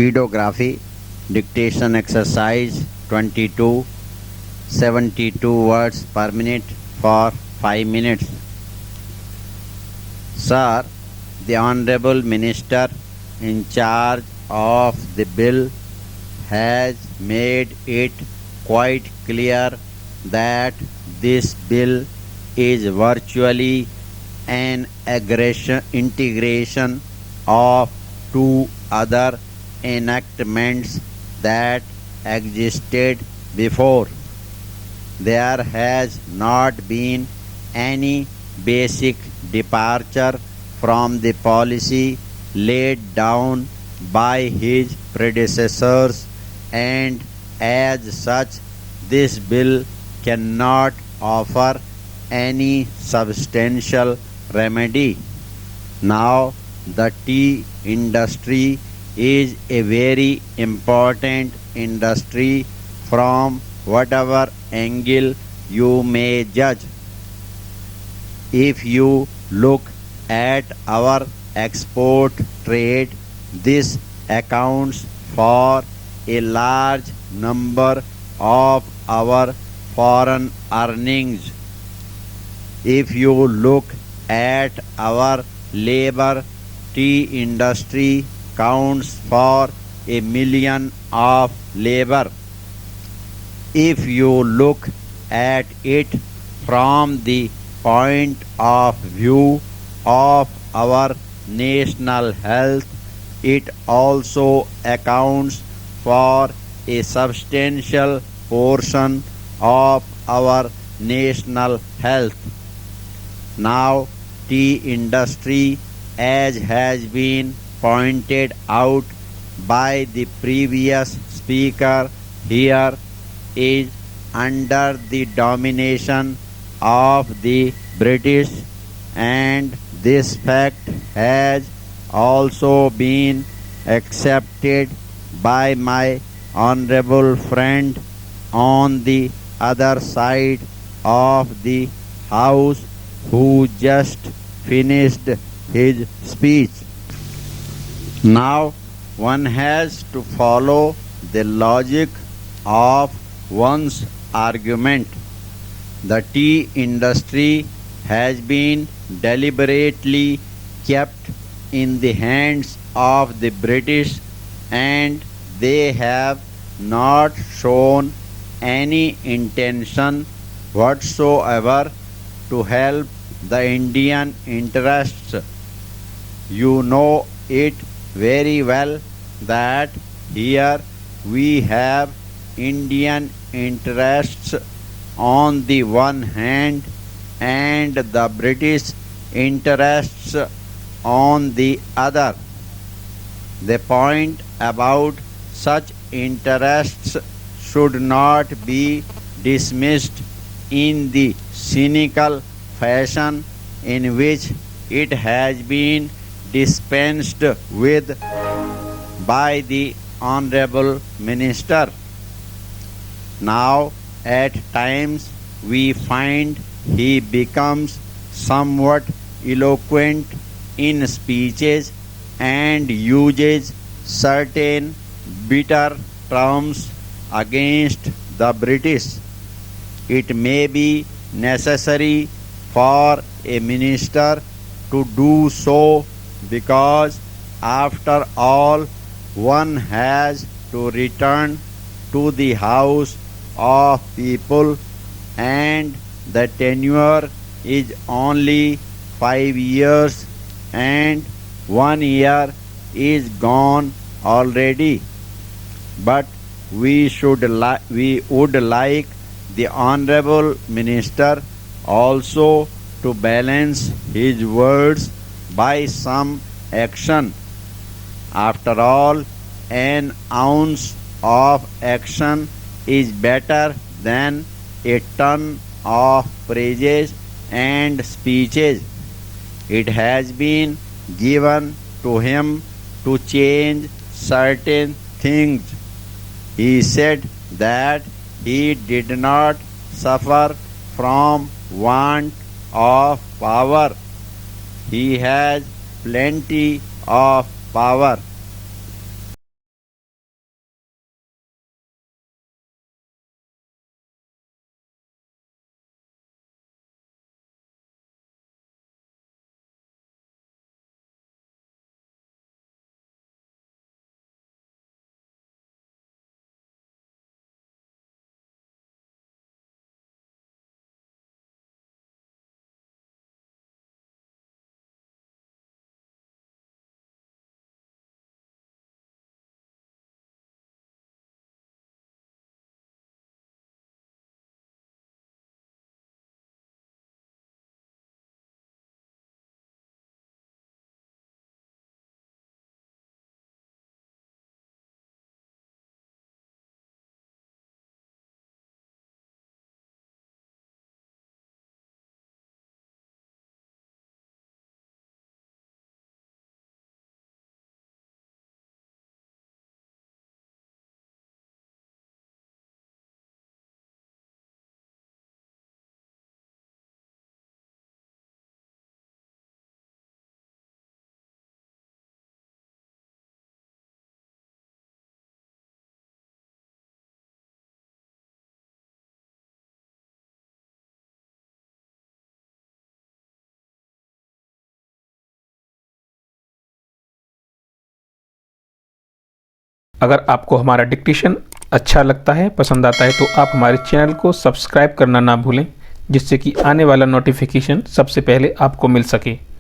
Speedography dictation exercise 22, 72 words per minute for 5 minutes. Sir, the Honorable Minister in charge of the bill has made it quite clear that this bill is virtually an integration of two other enactments that existed before. There has not been any basic departure from the policy laid down by his predecessors, and as such, this bill cannot offer any substantial remedy. Now, the tea industry is a very important industry from whatever angle you may judge. If you look at our export trade, this accounts for a large number of our foreign earnings. If you look at our labor, tea industry counts for 1 million of labor. If you look at it from the point of view of our national health, it also accounts for a substantial portion of our national health. Now, tea industry, as has been pointed out by the previous speaker here, is under the domination of the British, and this fact has also been accepted by my honorable friend on the other side of the house, who just finished his speech. Now one has to follow the logic of one's argument. The tea industry has been deliberately kept in the hands of the British, and they have not shown any intention whatsoever to help the Indian interests. You know it very well that here we have Indian interests on the one hand and the British interests on the other. The point about such interests should not be dismissed in the cynical fashion in which it has been dispensed with by the Honorable Minister. Now, at times we find he becomes somewhat eloquent in speeches and uses certain bitter terms against the British. It may be necessary for a minister to do so because, after all, one has to return to the house of people, and the tenure is only 5 years and 1 year is gone already. But we would like the Honorable Minister also to balance his words by some action. After all, an ounce of action is better than a ton of praises and speeches. It has been given to him to change certain things. He said that he did not suffer from want of power. He has plenty of power. अगर आपको हमारा dictation अच्छा लगता है, पसंद आता है, तो आप हमारे चैनल को सब्सक्राइब करना ना भूलें, जिससे कि आने वाला नोटिफिकेशन सबसे पहले आपको मिल सके।